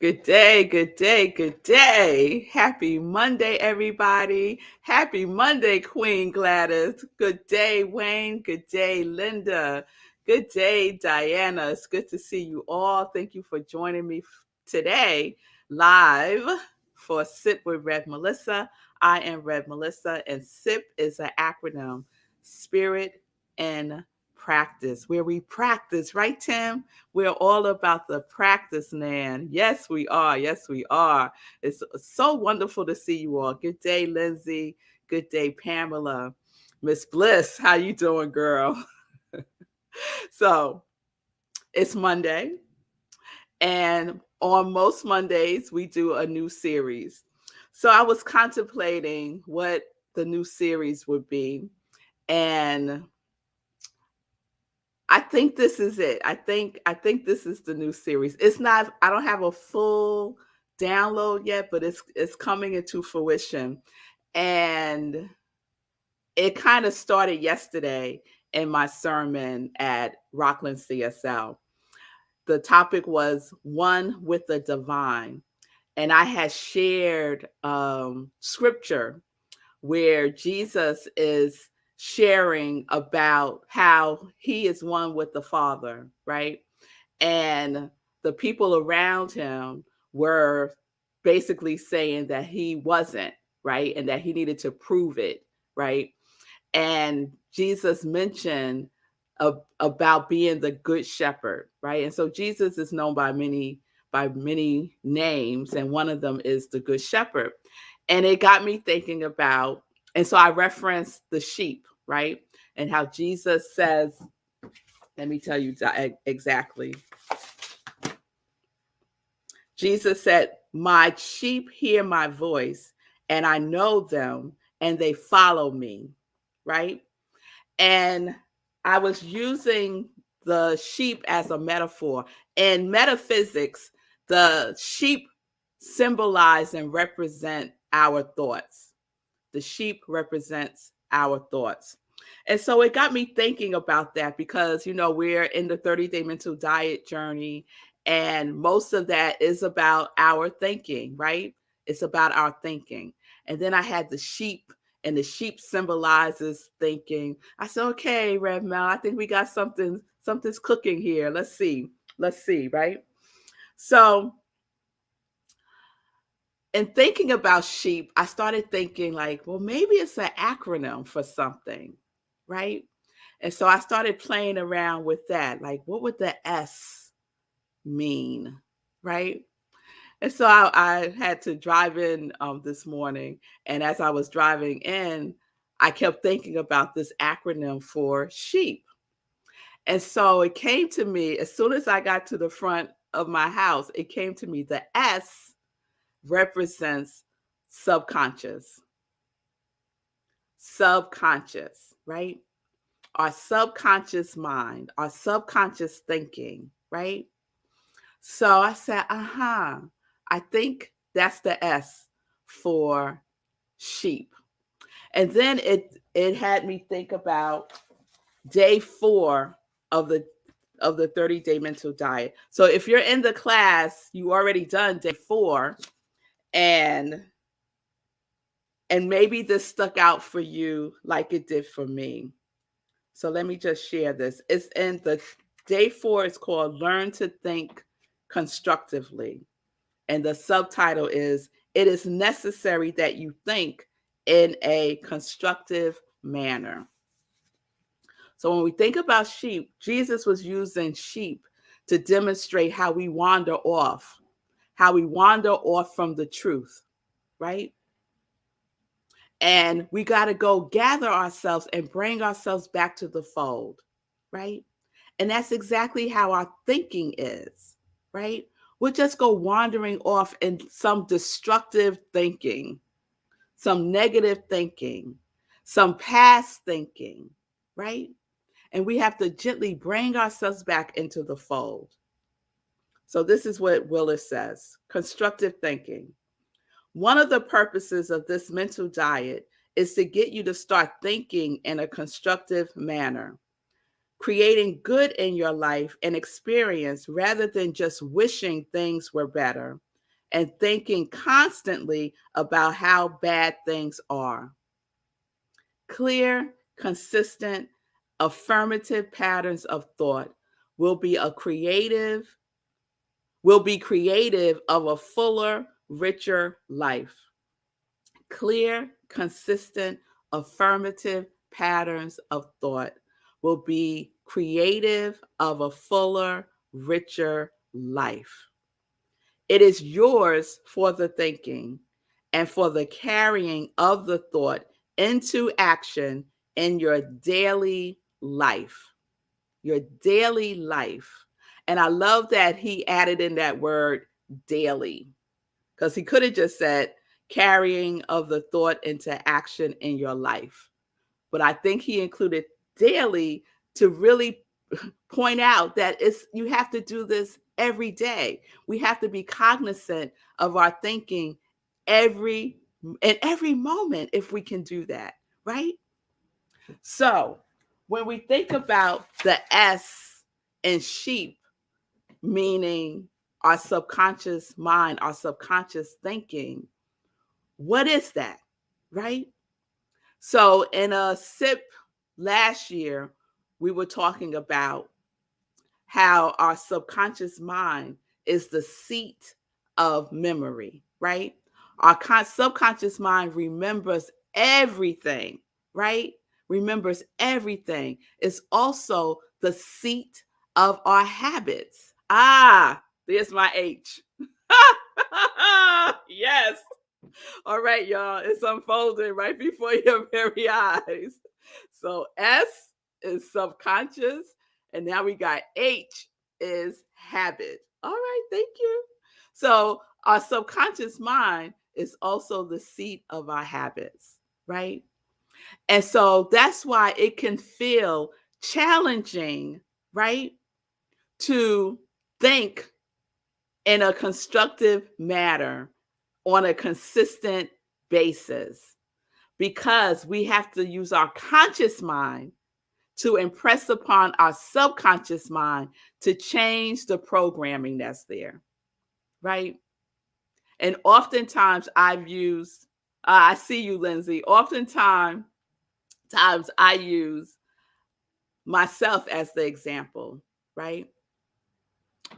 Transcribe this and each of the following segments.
Good day, good day, good day. Happy Monday, everybody. Happy Monday, Queen Gladys. Good day, Wayne. Good day, Linda. Good day, Diana. It's good to see you all. Thank you for joining me today live for Sip with Rev Melissa. I am Rev Melissa, and SIP is an acronym, Spirit and Practice, where we practice, right, Tim? We're all about the practice, man. Yes, we are. Yes, we are. It's so wonderful to see you all. Good day, Lindsay. Good day, Pamela. Miss Bliss, how you doing, girl? So it's Monday, and on most Mondays, we do a new series. So I was contemplating what the new series would be, and I think this is it. I think this is the new series. It's not, I don't have a full download yet, but it's coming into fruition. And it kind of started yesterday in my sermon at Rockland CSL. The topic was One with the Divine. And I had shared scripture where Jesus is sharing about how he is one with the Father, right? And the people around him were basically saying that he wasn't, right? And that he needed to prove it, right? And Jesus mentioned about being the good shepherd, right? And so Jesus is known by many names, and one of them is the good shepherd. And it got me thinking about, and so I referenced the sheep, right? And how Jesus says, let me tell you exactly. Jesus said, "My sheep hear my voice, and I know them, and they follow me," right? And I was using the sheep as a metaphor. In metaphysics, the sheep symbolize and represent our thoughts. The sheep represents our thoughts. And so it got me thinking about that because, we're in the 30-day mental diet journey, and most of that is about our thinking, right? It's about our thinking. And then I had the sheep, and the sheep symbolizes thinking. I said, okay, Rev Mel, I think we got something's cooking here. Let's see, right? So in thinking about sheep, I started thinking like, well, maybe it's an acronym for something, right? And so I started playing around with that. Like, what would the S mean, right? And so I had to drive in this morning. And as I was driving in, I kept thinking about this acronym for sheep. And so it came to me as soon as I got to the front of my house, it came to me the S represents subconscious. Subconscious, right? Our subconscious mind, our subconscious thinking, right? So I said, I think that's the S for sheep. And then it had me think about day 4 of the 30-day mental diet. So if you're in the class, you already done day 4, and maybe this stuck out for you like it did for me. So let me just share this. It's in the day 4, it's called Learn to Think Constructively. And the subtitle is, It is necessary that you think in a constructive manner. So when we think about sheep, Jesus was using sheep to demonstrate how we wander off from the truth, right? And we got to go gather ourselves and bring ourselves back to the fold, right? And that's exactly how our thinking is, right? We'll just go wandering off in some destructive thinking, some negative thinking, some past thinking, right? And we have to gently bring ourselves back into the fold. So this is what Willis says: constructive thinking. One of the purposes of this mental diet is to get you to start thinking in a constructive manner, creating good in your life and experience rather than just wishing things were better. and thinking constantly about how bad things are. Clear, consistent, affirmative patterns of thought will be creative of a fuller, richer life. Clear, consistent, affirmative patterns of thought will be creative of a fuller, richer life. It is yours for the thinking and for the carrying of the thought into action in your daily life. Your daily life. And I love that he added in that word daily, because he could have just said carrying of the thought into action in your life. But I think he included daily to really point out that you have to do this every day. We have to be cognizant of our thinking in every moment if we can do that, right? So when we think about the S in sheep, meaning our subconscious mind, our subconscious thinking, what is that, right? So in a SIP last year, we were talking about how our subconscious mind is the seat of memory, right? Our subconscious mind remembers everything, right? Remembers everything. It's also the seat of our habits. There's my H. Yes. All right, y'all. It's unfolding right before your very eyes. So S is subconscious, and now we got H is habit. All right, thank you. So our subconscious mind is also the seat of our habits, right? And so that's why it can feel challenging, right? To think in a constructive manner on a consistent basis, because we have to use our conscious mind to impress upon our subconscious mind to change the programming that's there, right? And oftentimes I see you, Lindsay. Oftentimes I use myself as the example, right?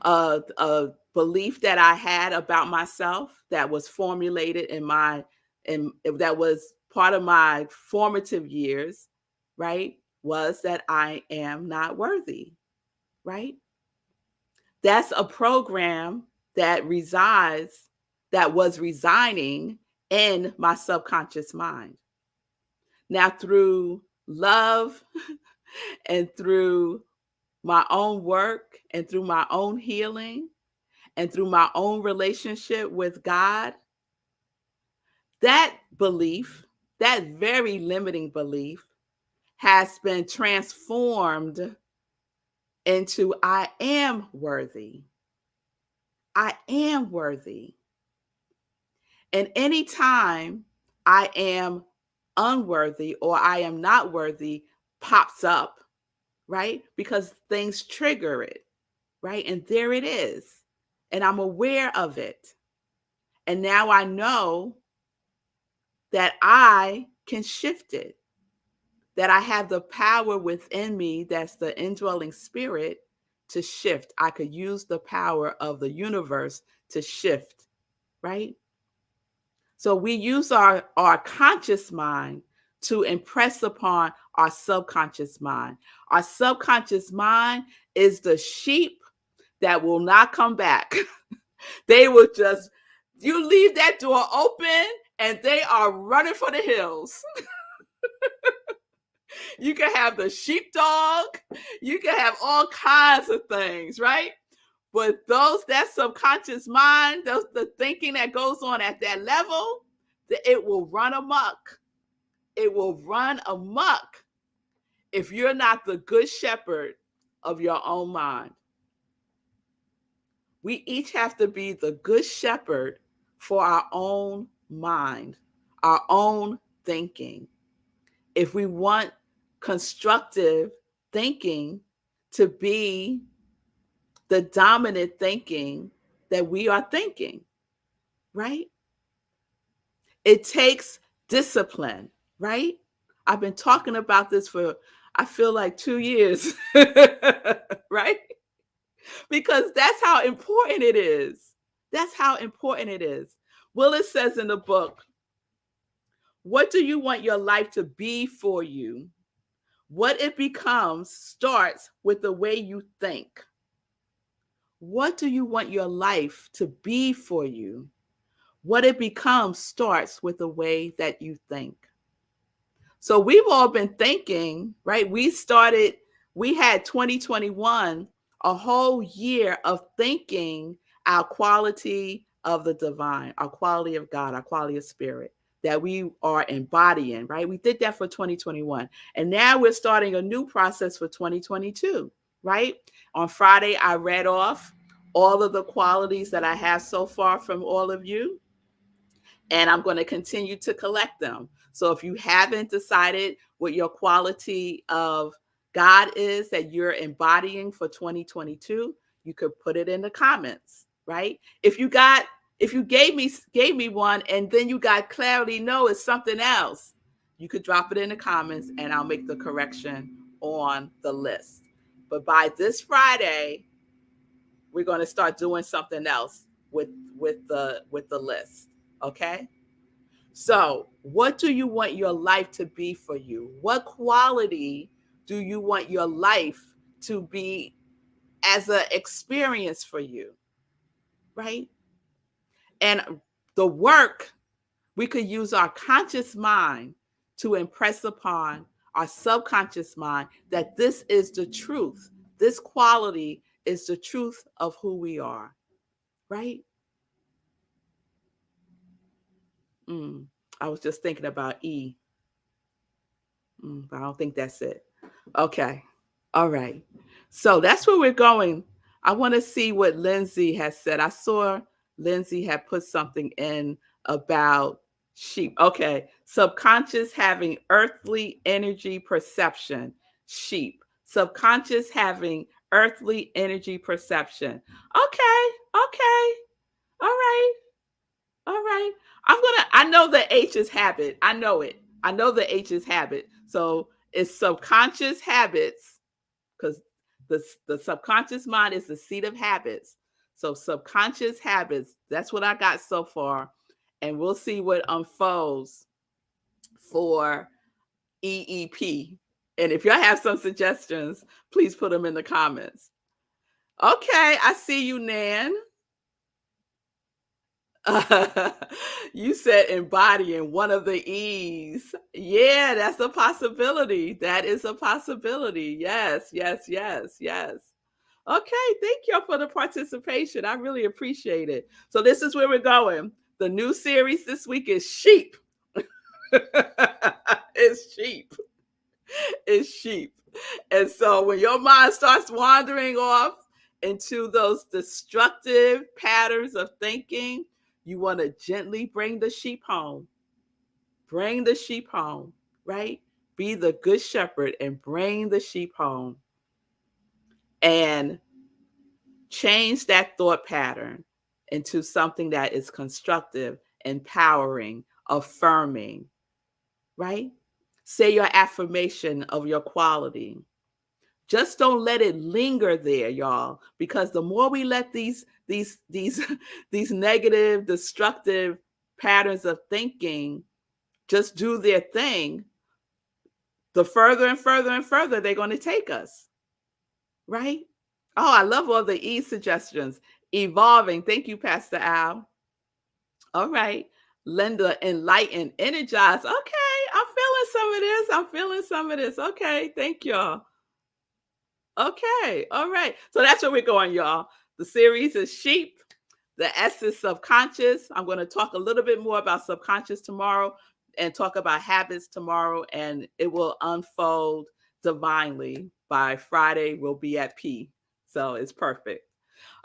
A belief that I had about myself that was formulated in that was part of my formative years, right? Was that I am not worthy, right? That's a program that was resigning in my subconscious mind. Now, through love and through my own work and through my own healing and through my own relationship with God, that belief, that very limiting belief, has been transformed into I am worthy. I am worthy. And anytime I am unworthy or I am not worthy pops up, right? Because things trigger it, right? And there it is. And I'm aware of it. And now I know that I can shift it, that I have the power within me, that's the indwelling spirit, to shift. I could use the power of the universe to shift, right? So we use our conscious mind to impress upon our subconscious mind. Our subconscious mind is the sheep that will not come back. They will just, you leave that door open and they are running for the hills. You can have the sheepdog, you can have all kinds of things, right? But that subconscious mind, the thinking that goes on at that level, it will run amok. It will run amok if you're not the good shepherd of your own mind. We each have to be the good shepherd for our own mind, our own thinking. If we want constructive thinking to be the dominant thinking that we are thinking. right? It takes discipline, right? I've been talking about this for, I feel like 2 years, right? Because that's how important it is. That's how important it is. Willis says in the book, what do you want your life to be for you? What it becomes starts with the way you think. What do you want your life to be for you? What it becomes starts with the way that you think. So we've all been thinking, right? We had 2021, a whole year of thinking our quality of the divine, our quality of God, our quality of spirit that we are embodying, right? We did that for 2021. And now we're starting a new process for 2022, right? On Friday, I read off all of the qualities that I have so far from all of you, and I'm going to continue to collect them. So if you haven't decided what your quality of God is that you're embodying for 2022, you could put it in the comments, right? If you gave me one and then you got clarity, no, it's something else, you could drop it in the comments and I'll make the correction on the list. But by this Friday, we're going to start doing something else with the list, okay? So, what do you want your life to be for you? What quality do you want your life to be as an experience for you? Right? And the work, we could use our conscious mind to impress upon our subconscious mind that this is the truth. This quality is the truth of who we are. Right? I was just thinking about E. But I don't think that's it. Okay. All right. So that's where we're going. I want to see what Lindsay has said. I saw Lindsay had put something in about sheep. Okay. Subconscious having earthly energy perception. Sheep. Subconscious having earthly energy perception. Okay. Okay. All right. All right. I know the H is habit. I know it. I know the H is habit. So it's subconscious habits because the subconscious mind is the seat of habits. So subconscious habits, that's what I got so far. And we'll see what unfolds for EEP. And if y'all have some suggestions, please put them in the comments. Okay, I see you, Nan. You said embodying one of the E's. Yeah, that's a possibility. That is a possibility. Yes, yes, yes, yes. Okay, thank y'all for the participation. I really appreciate it. So this is where we're going. The new series this week is sheep. It's sheep. It's sheep. And so when your mind starts wandering off into those destructive patterns of thinking, you want to gently bring the sheep home. Bring the sheep home, right? Be the good shepherd and bring the sheep home and change that thought pattern into something that is constructive, empowering, affirming, right? Say your affirmation of your quality. Just don't let it linger there, y'all, because the more we let these negative, destructive patterns of thinking just do their thing, the further and further and further they're going to take us, right? Oh, I love all the E suggestions. Evolving. Thank you, Pastor Al. All right. Linda, enlighten, energize. Okay, I'm feeling some of this. I'm feeling some of this. Okay, thank y'all. Okay, all right. So that's where we're going, y'all. The series is sheep. The S is subconscious. I'm going to talk a little bit more about subconscious tomorrow and talk about habits tomorrow, and it will unfold divinely. By Friday, we'll be at P. So it's perfect.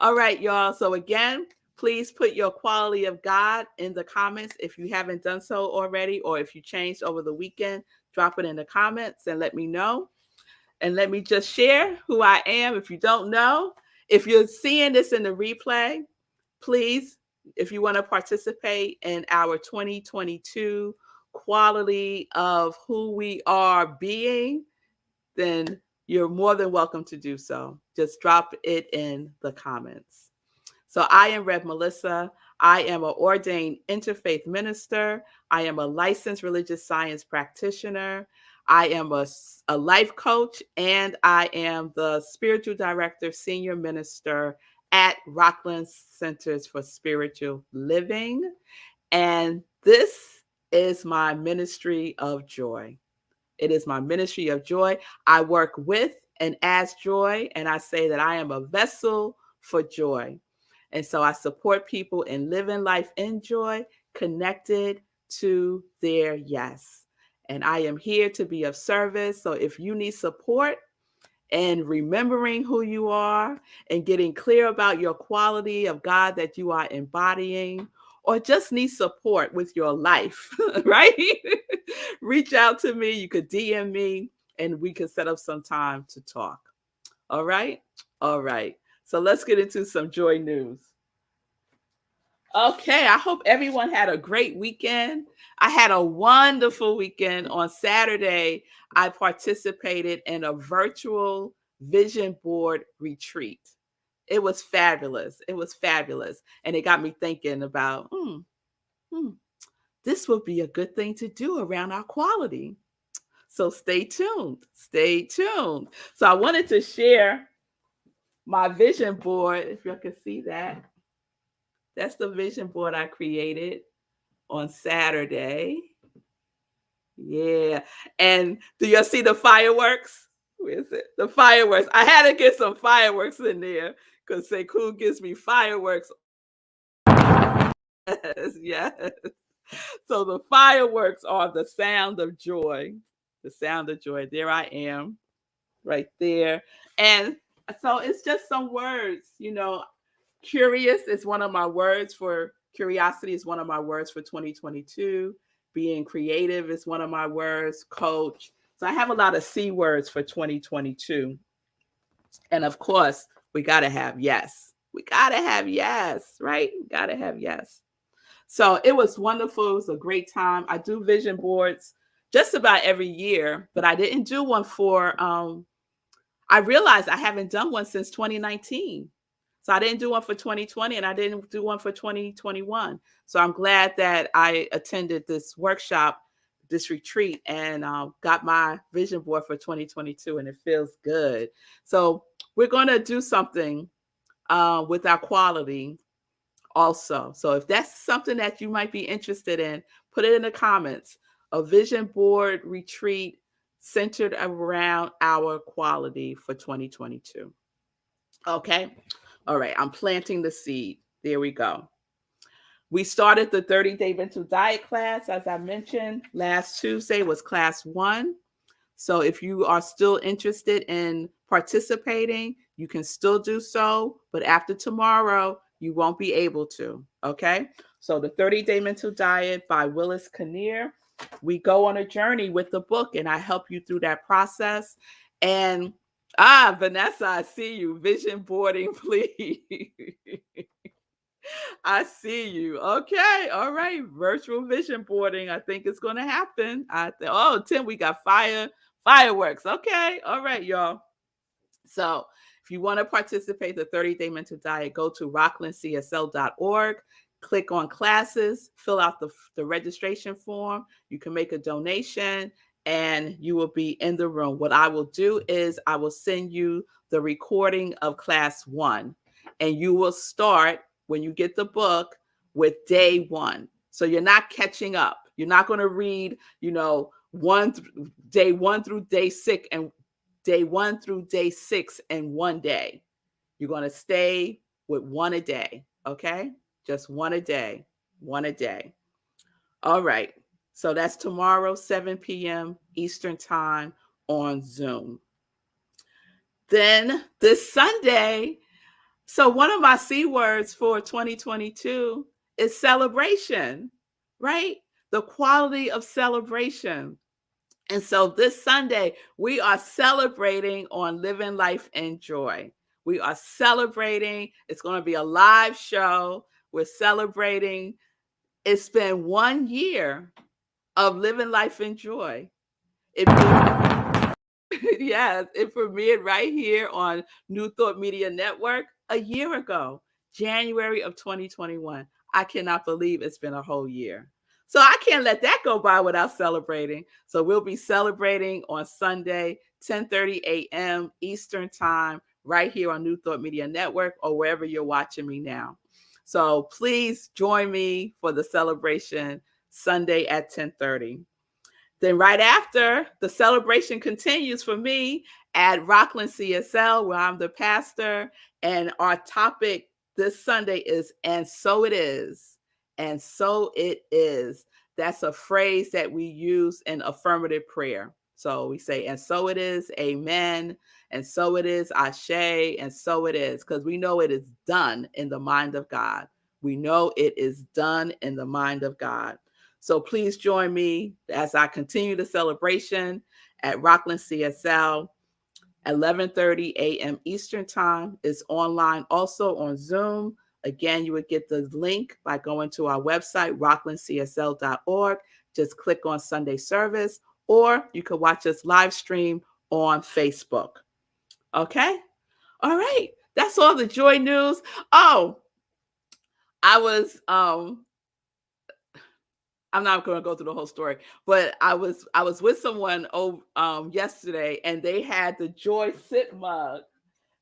All right, y'all. So again, please put your quality of God in the comments if you haven't done so already, or if you changed over the weekend, drop it in the comments and let me know. And let me just share who I am. If you don't know, if you're seeing this in the replay, please if you want to participate in our 2022 quality of who we are being, then you're more than welcome to do so. Just drop it in the comments. So I am Rev Melissa. I am an ordained interfaith minister. I am a licensed religious science practitioner. I am a life coach, and I am the spiritual director, senior minister at Rockland Centers for Spiritual Living. And this is my ministry of joy. It is my ministry of joy. I work with and as joy, and I say that I am a vessel for joy. And so I support people in living life in joy, connected to their yes. And I am here to be of service. So if you need support in remembering who you are and getting clear about your quality of God that you are embodying, or just need support with your life, right? Reach out to me. You could DM me and we could set up some time to talk. All right? All right. So let's get into some joy news. Okay, I hope everyone had a great weekend. I had a wonderful weekend. On Saturday, I participated in a virtual vision board retreat. It was fabulous. It was fabulous. And it got me thinking about, this would be a good thing to do around our quality. So stay tuned. Stay tuned. So I wanted to share my vision board, if you can see that. That's the vision board I created on Saturday. Yeah. And do you see the fireworks? Where is it? The fireworks. I had to get some fireworks in there because Sekou gives me fireworks. Yes, yes. So the fireworks are the sound of joy. The sound of joy. There I am, right there. And so it's just some words, Curious is one of my words for curiosity is one of my words for 2022. Being creative is one of my words, coach. So I have a lot of C words for 2022. And of course, we got to have yes. We got to have yes, right? We got to have yes. So it was wonderful. It was a great time. I do vision boards just about every year, but I didn't do one I realized I haven't done one since 2019. So I didn't do one for 2020 and I didn't do one for 2021. So I'm glad that I attended this workshop, this retreat, and got my vision board for 2022, and it feels good. So we're going to do something with our quality also. So if that's something that you might be interested in, put it in the comments. A vision board retreat centered around our quality for 2022. Okay. All right. I'm planting the seed. There we go. We started the 30-day mental diet class. As I mentioned, last Tuesday was class 1. So if you are still interested in participating, you can still do so. But after tomorrow, you won't be able to. Okay. So the 30-day mental diet by Willis Kinnear. We go on a journey with the book, and I help you through that process. And Vanessa, I see you. Vision boarding, please. I see you. Okay. All right. Virtual vision boarding. I think it's going to happen. Tim, we got fireworks. Okay. All right, y'all. So if you want to participate in the 30-day mental diet, go to rocklandcsl.org, click on classes, fill out the registration form. You can make a donation and you will be in the room. What I will do is I will send you the recording of class 1, and you will start when you get the book with day 1. So you're not catching up. You're not going to read, day 1 through day 6 and day 1 through day 6 in one day. You're going to stay with one a day. Okay. Just one a day, one a day. All right. So that's tomorrow, 7 p.m. Eastern time on Zoom. Then this Sunday, so one of my C words for 2022 is celebration, right? The quality of celebration. And so this Sunday, we are celebrating on Living Life in Joy. We are celebrating. It's going to be a live show We're celebrating. It's been 1 year of living life in joy. It yes, it premiered right here on New Thought Media Network a year ago, January of 2021. I cannot believe it's been a whole year. So I can't let that go by without celebrating. So we'll be celebrating on Sunday, 10:30 a.m. Eastern Time, right here on New Thought Media Network or wherever you're watching me now. So please join me for the celebration Sunday at 10:30. Then right after, the celebration continues for me at Rockland CSL, where I'm the pastor. And our topic this Sunday is "And so it is." And so it is. That's a phrase that we use in affirmative prayer. So we say, and so it is, amen. And so it is, ashe. And so it is, because we know it is done in the mind of God. We know it is done in the mind of God. So please join me as I continue the celebration at Rockland CSL, 11:30 a.m. Eastern Time. It's online also on Zoom. Again, you would get the link by going to our website, rocklandcsl.org. Just click on Sunday service, or you can watch us live stream on Facebook. Okay? All right. That's all the joy news. Oh, I was I'm not going to go through the whole story, but I was with someone yesterday, and they had the Joy Sip mug.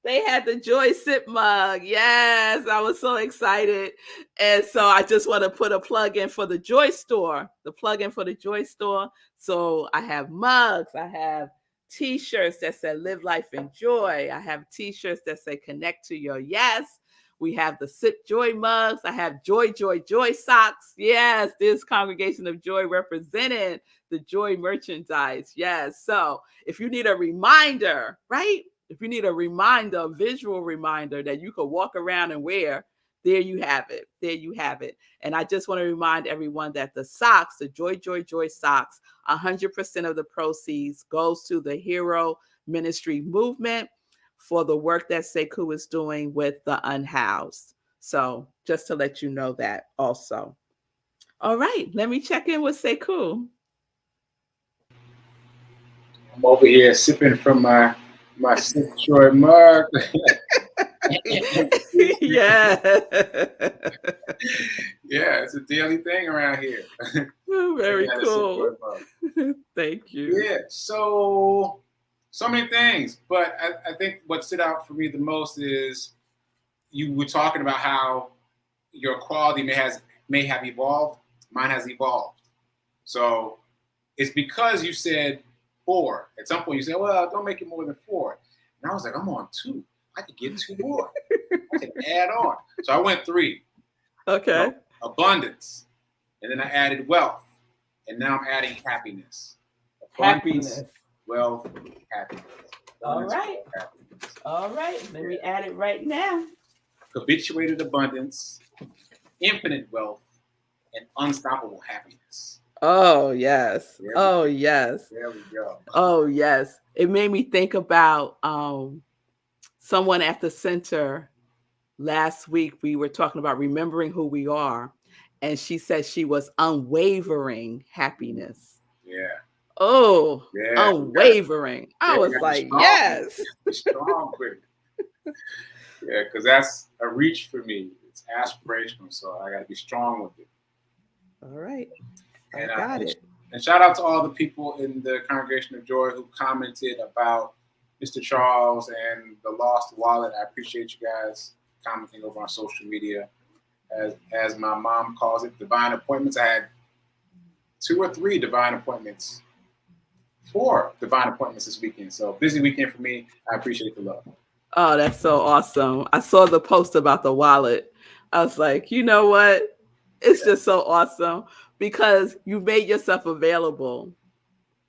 They had the Joy Sip mug. Yes, I was so excited. And so I just want to put a plug in for the Joy Store, the plug in for the Joy Store. So I have mugs, I have t-shirts that say "Live Life in Joy." I have t-shirts that say "Connect to Your Yes." We have the Sip Joy mugs. I have Joy, Joy, Joy socks. Yes, this Congregation of Joy represented the Joy merchandise. Yes. So if you need a reminder, right? If you need a reminder, a visual reminder that you could walk around and wear, there you have it. There you have it. And I just want to remind everyone that the socks, the Joy, Joy, Joy socks, 100% of the proceeds goes to the Hero Ministry Movement for the work that Sekou is doing with the unhoused. So just to let you know that also. All right, let me check in with Sekou. I'm over here sipping from my Sip Joy mug. Yeah. Yeah, it's a daily thing around here. Very Yeah, the Sip Joy cool. mug. Thank you. Yeah, so many things, but I think what stood out for me the most is you were talking about how your quality may have evolved. Mine has evolved. So it's because you said 4. At some point you said, well, don't make it more than 4. And I was like, I'm on 2. I could get 2 more. I can add on. So I went 3. Okay. Abundance. And then I added wealth. And now I'm adding happiness. Abundance, Happiness. wealth, happiness. All Abundance, right. wealth, happiness. All right. Let me add it right now. Habituated abundance, infinite wealth, and unstoppable happiness. Oh, yes. Oh, yes. There we go. Oh, yes. It made me think about someone at the center last week. We were talking about remembering who we are. And she said she was unwavering happiness. Yeah. Oh, Yeah. unwavering. I was like, yes. Be strong with it. Yeah, because that's a reach for me. It's aspirational, so I got to be strong with it. All right. I And got it. And shout out to all the people in the Congregation of Joy who commented about Mr. Charles and the lost wallet. I appreciate you guys commenting over on social media. As my mom calls it, divine appointments. I had 2 or 3 divine appointments. 4 divine appointments this weekend. So busy weekend for me. I appreciate the love. Oh, that's so awesome. I saw the post about the wallet. I was like, you know what? It's just so awesome because you made yourself available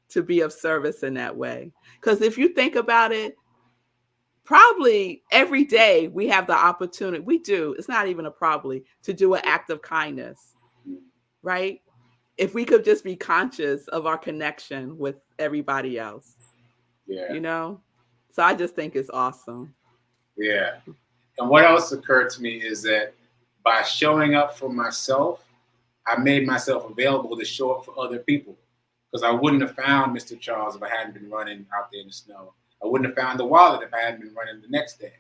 to be of service in that way. Because if you think about it, probably every day we have the opportunity, we do, it's not even a probably, to do an act of kindness, right? If we could just be conscious of our connection with everybody else, you know? So I just think it's awesome. Yeah. And what else occurred to me is that by showing up for myself, I made myself available to show up for other people. Because I wouldn't have found Mr. Charles if I hadn't been running out there in the snow. I wouldn't have found the wallet if I hadn't been running the next day.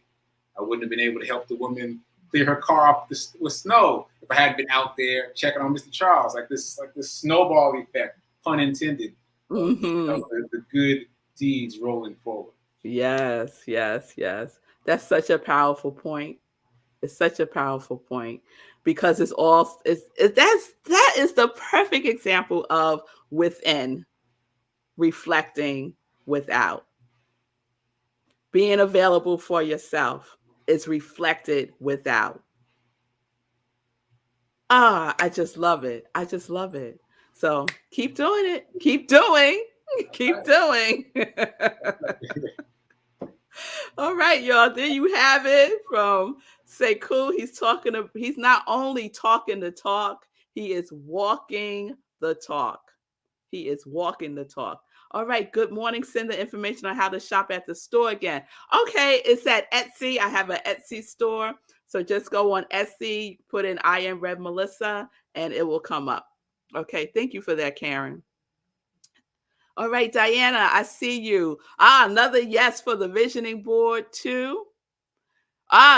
I wouldn't have been able to help the woman clear her car off with snow if I hadn't been out there checking on Mr. Charles. Like this snowball effect, pun intended, of the good deeds rolling forward. Yes, yes, yes. That's such a powerful point. It's such a powerful point because it's all that is the perfect example of within reflecting without. Being available for yourself is reflected without. I just love it. I just love it. So keep doing it. Keep doing. Keep doing. All right, y'all. There you have it from Sekou. He's not only talking the talk, he is walking the talk. He is walking the talk. All right. Good morning. Send the information on how to shop at the store again. Okay. It's at Etsy. I have an Etsy store. So just go on Etsy, put in I am Rev Melissa, and it will come up. Okay. Thank you for that, Karen. All right, Diana, I see you. Another yes for the visioning board too.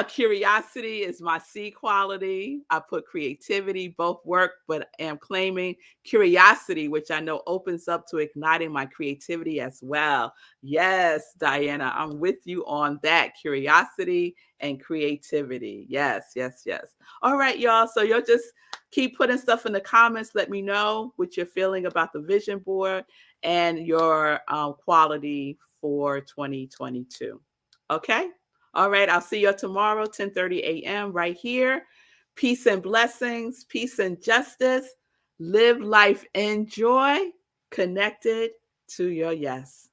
Curiosity is my C quality. I put creativity, both work, but am claiming curiosity, which I know opens up to igniting my creativity as well. Yes, Diana, I'm with you on that. Curiosity and creativity. Yes, yes, yes. All right, y'all. So you'll just keep putting stuff in the comments. Let me know what you're feeling about the vision board and your quality for 2022. Okay? All right, I'll see you tomorrow, 10:30 a.m. right here. Peace and blessings, peace and justice. Live life in joy, connected to your yes.